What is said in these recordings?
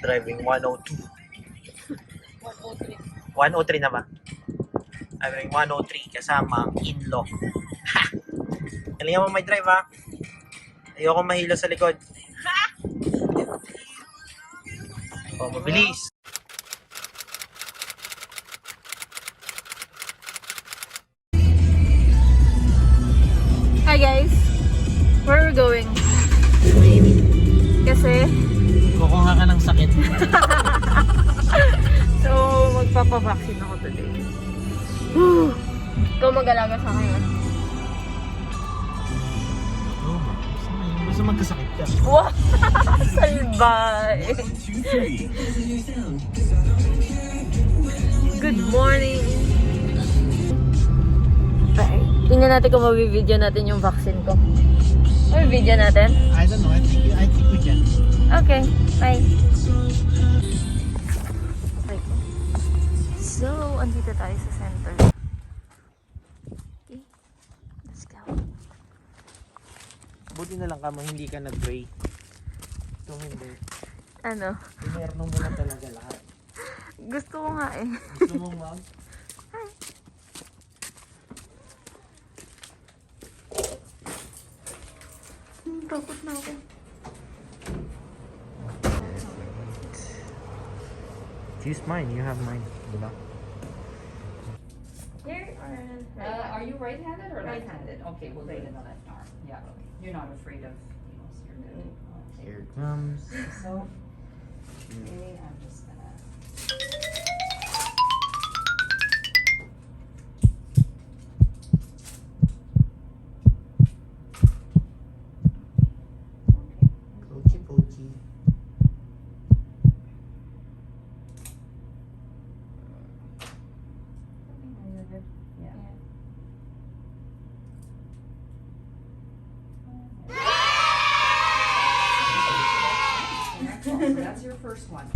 driving 102. 103. 103 na ba? I'm driving 103 kasama ang in-law. Ha! Galingan mo may drive ha. Ayoko mahilo sa likod. Ha! Oh, mabilis. Hi guys! Where are we going? Kasi Kukuha ka ng sakit. so magpapavaccine ako today. Ikaw mag-alaga sa akin. Gusto magkasakit ka. Wow! Salbay! Good morning! Okay. Tingnan natin kung mabibideo natin yung vaccine ko. Mabibideo natin? I don't know. I think we can. Okay, bye. Okay. So, andito tayo sa center. Okay, let's go. Buti na lang kamo hindi ka nag-pray. Ito hindi. Ano? Inerno mo na talaga lahat. Gusto ko nga eh. Gusto mo ma'am? Takot na ako. Choose mine. You have mine. Diba? Here Are you right-handed or Right-handed. left-handed? Okay, we'll do it in the left arm. Yeah, okay. You're not afraid of needles. You're good. Okay. Here it comes. So, okay, I'm just gonna. Pochi pochi. Yeah. So that's your first one.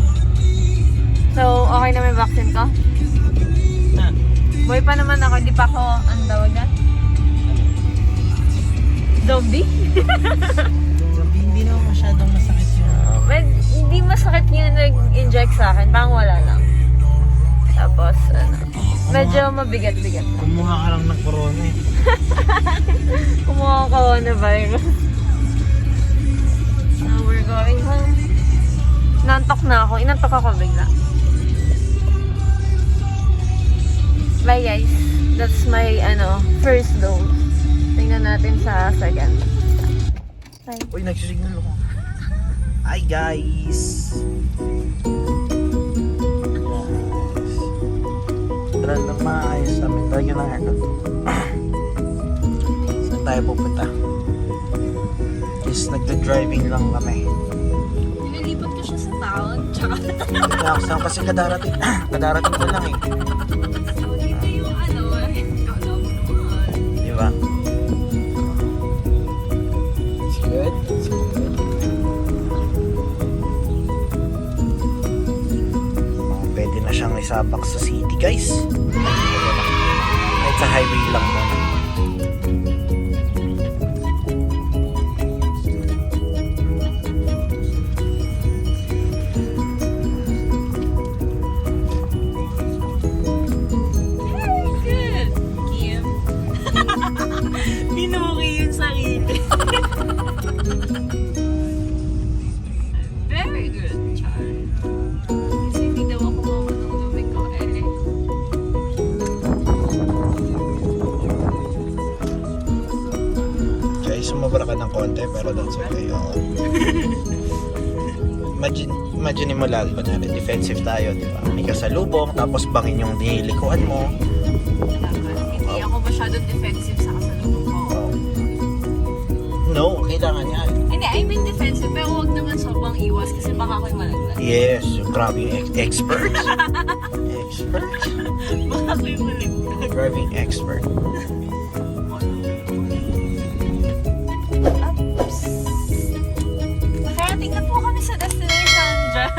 So, okay na may vaccine ko? Ah. Boy pa naman ako, hindi pa ako, ang tawag na? Zombie? Hindi naman masyadong masakit yun. Hindi masakit yung nag-inject sa akin, parang wala lang. Tapos, ano, medyo mabigat-bigat lang. Kumuha ka lang ng corona eh. Kumuha ko na virus. Now we're going home. Inantok na ako. Inantok ako bigla. Bye guys. That's my first dose. Tingnan natin sa second. Bye. Uy, nagsisignal ako. Hi guys! Tara na maayos namin tayo ng aircon. Saan tayo pupunta? Is nagda-driving lang kami. Nililipat ko siya sa town. Tsaka. Saan kasi kadarating ko lang eh. So, dito yung alam mo naman. Diba? It's good. It's good. Pwede na siyang isabak sa city guys. Kahit sa highway lang mo. Good. Kim. Pinuki yung sarili. Very good, Char. Kasi hindi daw ako mamanong ko eh. Okay, sumobra ka ng konti pero that's okay. Imagine mo lalo na defensive tayo, di ba? May kasalubong, tapos bangin yung nilikuan mo. Hindi ako masyadong defensive sa kasalubong ko. No, kailangan yan. Hindi, I mean defensive, pero huwag naman sobrang iwas kasi baka ako'y malaglag. Yes, yung grabe yung expert. Expert. Baka ako'y malaglag. Driving expert. Oops. Nakarating na po kami sa destination dyan.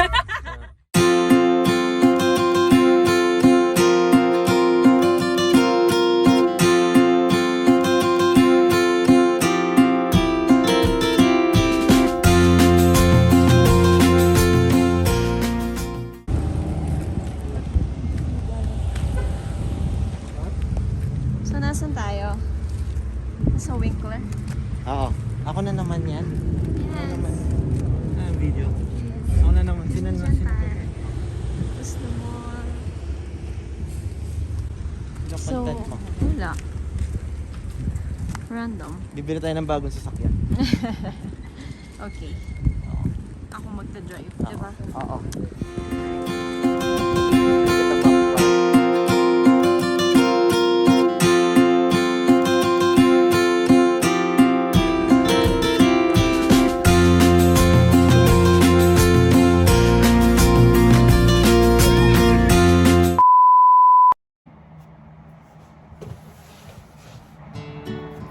sa Winkler. Oo. Ako na naman yan. Yes. Video. Ako na naman. Sino na? Tapos na mall. Sino So, content mo? wala. Random. Bibili tayo ng bagong sasakyan. Okay. Ako magta-drive, diba? Oo.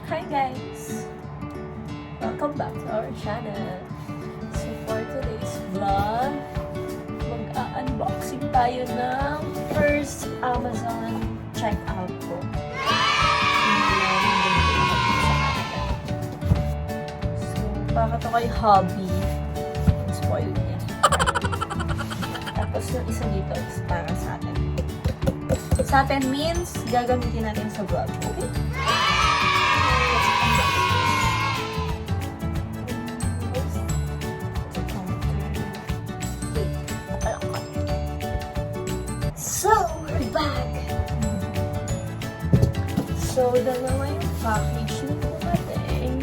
Hi guys! Welcome back to our channel. So for today's vlog, mag-unboxing tayo ng first Amazon checkout ko. So baka to kay hubby. Spoil niya. Tapos yung isa dito is para sa atin. Sa atin means gagamitin natin sa vlog. Okay? So, we're back! So, dalawa yung package na dumating.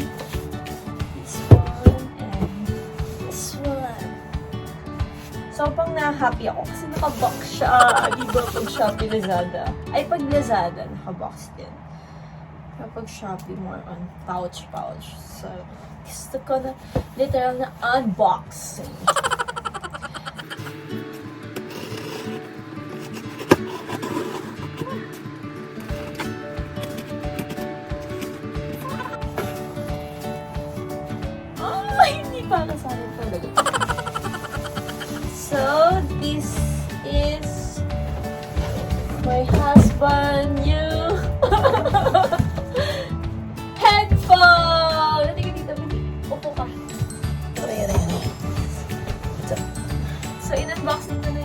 This one and this one. So, pang na-happy ako kasi naka-box siya. Di ba pag Shopee, Lazada? Ay, pag Lazada, naka-box din. Kapag Shopee, more on pouch. So, gusto ko na literal na unboxing. Hindi para sa akin talaga. So, this is my husband new headphone! Hindi ka dito, Bini. Upo ka. Aray. So, in-unboxing ko na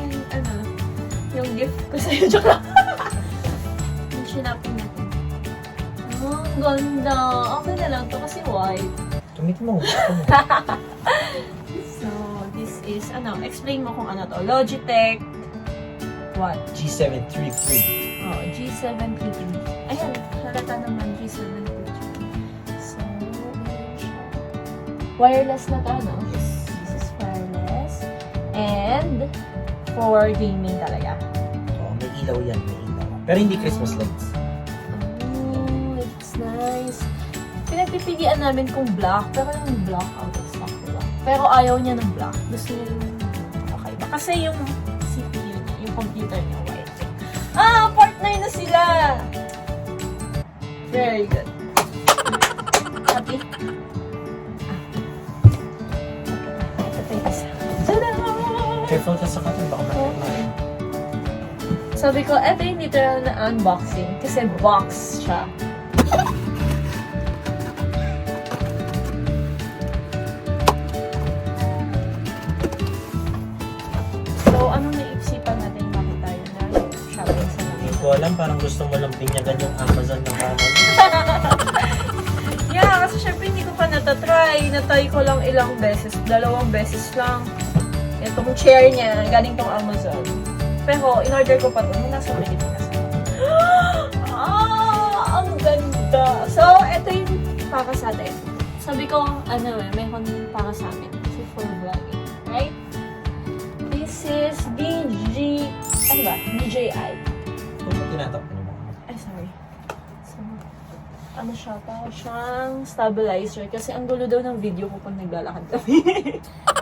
yung gift ko sa'yo. Joke lang. Yung shinapin natin. Oh, ang ganda. Okay na lang to kasi white. Tumit mo. So, this is, explain mo kung ano to. Logitech, what? G733. Oh, G733. Ayan, halata naman G733. So, ayan siya. Wireless na to, no? Yes. This is wireless. And, for gaming talaga. Oo, may ilaw yan. May ilaw. Pero hindi Christmas lights. Oh, it's nice. Pinagpipilian namin kung black, pero yung black out of stock na. Pero ayaw niya ng black. Gusto niya yung kakaiba. Kasi yung CPU niya, yung computer niya, white. Partner na sila! Very good. Happy? Ito pa yung isa. Tada! Careful ka sa katin. Baka matin. Sabi ko, ito yung literal na unboxing. Kasi box siya. So, anong naisipan natin bakit tayo na shopping sa Hindi mga? ko alam. Parang gusto mo lang binyagan yung Amazon ng kamay. Yeah, kasi syempre hindi ko pa natatry. Natry ko lang ilang beses. 2 beses lang. Itong chair niya, galing tong Amazon. Pero, in-order ko pa ito nung nasa Pilipinas. Ang ganda! So, ito yung para sa atin. Sabi ko, mayroon para sa amin. Kasi for vlogging. Right? This is DJI. Ano tinatakpan mo? Ay, sorry. So, siya? Para siyang stabilizer. Kasi ang gulo daw ng video ko pag naglalakad kami.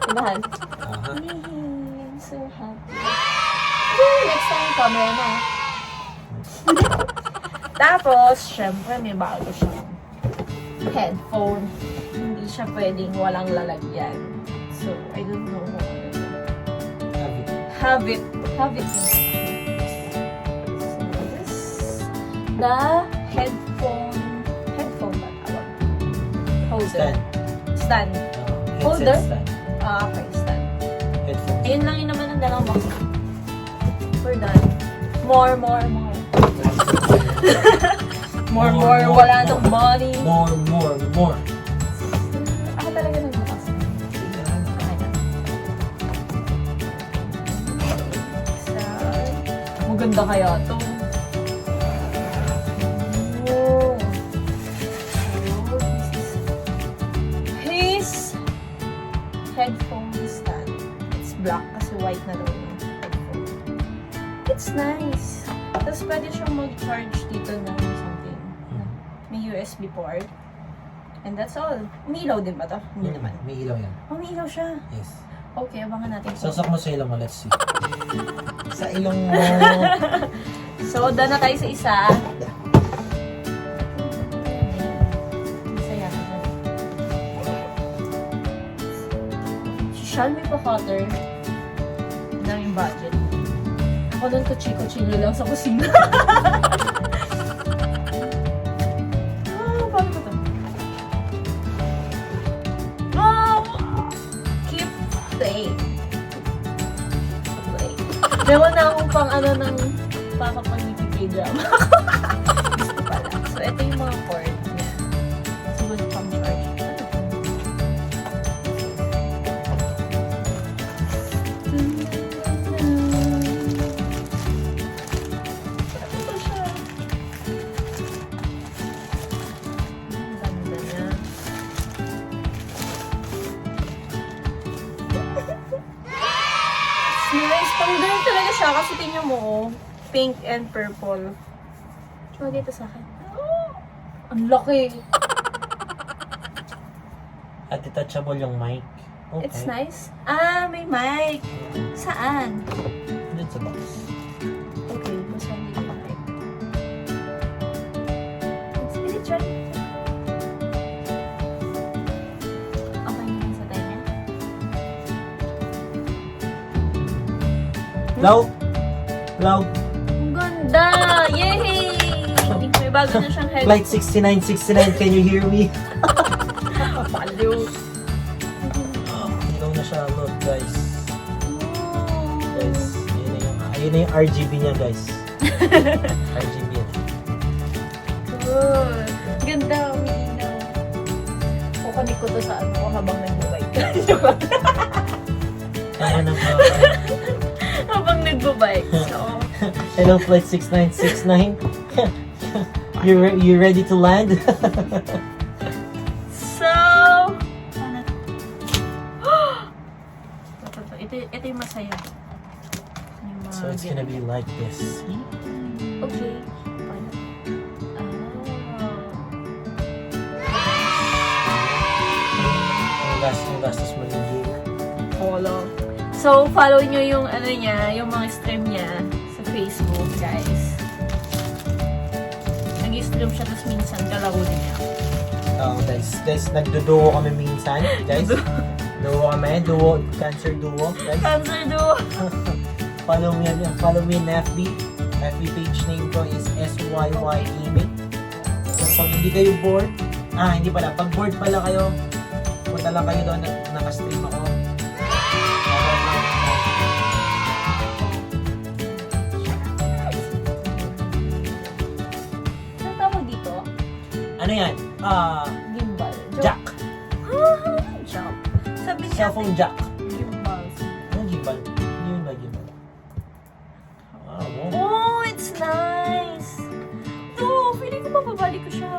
Dibahan? Aha. I'm so happy. Next time, camera na. Tapos, syempre, may bago siyang headphone. Hindi siya pwedeng walang lalagyan. So, I don't know kung ano ito. Have it. So, this the headphone ba tawag? Holder. Stand. Holder? Stand. Okay, stand. Headphones. Ayun lang yun naman ang dalawang box. We're done. More. More, More, wala more. nang money. More. Ako talaga nagbukas. Maganda kaya to. Oh. His headphone stand. It's black kasi white na daw yung headphone. It's nice. Tapos pwede siyang mag-charge dito ng something. May USB port. And that's all. Umiilaw din ba to? Hindi naman. May ilaw yan. Oh, umiilaw siya. Yes. Okay, abangan natin. Sasak mo sa ilong mo, let's see. Sa ilong mo. So, done na tayo sa isa. Masaya ka na. Si Shalmi pa cutter. Ang daming budget. Ako dun kuchiko-chilo lang sa kusina. Paano ba ito? Oh! Keep play. Meron na akong pang ng pakapag-drama ako. Gusto pala. So, ito yung mga cord niya. Siguro pang charge. Ito siya. Ang ganda niya. Nice. Pang-girl talaga siya kasi tingnan mo, oh. Pink and purple. Tsaka dito sa akin. Oh, ang laki. At detachable yung mic. Okay. It's nice. Ah, may mic. Saan? Dito sa box. Okay, mas dito yung mic. Spiritual. Okay naman sa tayo niya. Loud! Ang ganda! Yay! May bago na siyang head. Flight 6969, can you hear me? Paliw. Ilaw na siya, look guys. Oh. Guys, yun na yung RGB niya guys. RGB yan. Good. Ganda, umiinaw. Kukunik ko to sa ano ko habang nagbabike. Kaya nang Habang nagbabike. So, hello flight 6969. You ready to land? so, ito yung masaya. Yung mga So it's gonna be like this. okay. Ang gastos mo ng gear. Follow. So, follow nyo yung ano niya, yung mga stream niya sa Facebook, guys. Nag-stream siya, tapos minsan kalaro din niya. Oh, guys, nagduduo kami minsan, guys. Duo kami, cancer duo, guys. Cancer duo. Follow me in FB. FB page name ko is SYY Gaming. So, pag hindi kayo bored, hindi pala, pag bored pala kayo, punta lang kayo doon, nakastream ako. Ano tawag dito? Ano yan? Gimbal. Jack. Jack. Sabi niya, Cellphone jack. gimbal. Ano gimbal? Hindi yun ba gimbal? Wow. Oh, it's nice! Oh, feeling ko mababalik ko siya.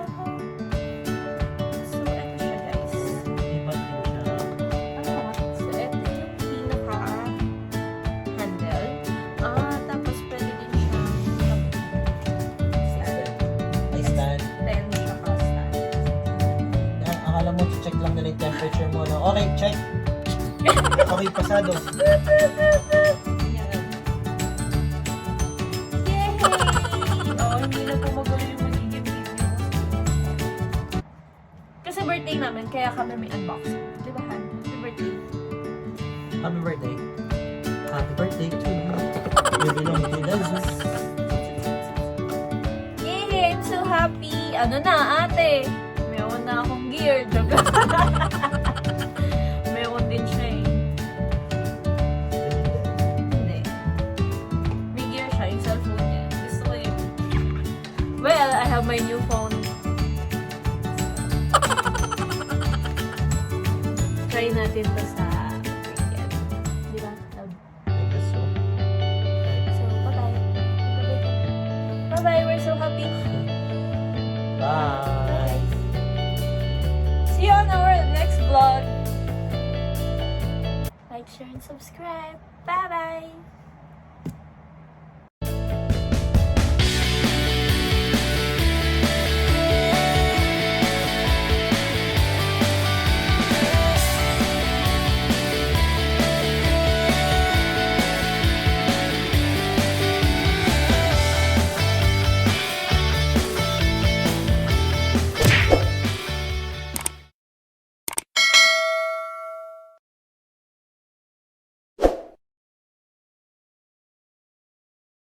So, eto siya, guys. Gimbal din siya. So, eto yung pinaka-handle. Tapos pwede din siya Ay, stand. stand siya ka stand. Akala mo, check lang nila yung temperature mo. No? Okay, check. Okay, pasado. Yan. Yay! Oh, hindi na po magulo yung magiging video. Kasi birthday namin, kaya kami may unboxing. Di ba, Han? Happy birthday. Happy birthday. Happy birthday to you. You belong to us. Yay! I'm so happy! Ano na, ate? Meron na akong gear. Joke. Meron din siya eh. Hindi. May gear siya, yung cellphone niya. Gusto ko yun. Well, I have my new phone. try natin to sa weekend. Di ba? Love? I guess so. So, bye-bye. Bye-bye. We're so happy. Bye! See you on our next vlog. Like, share, and subscribe. Bye-bye.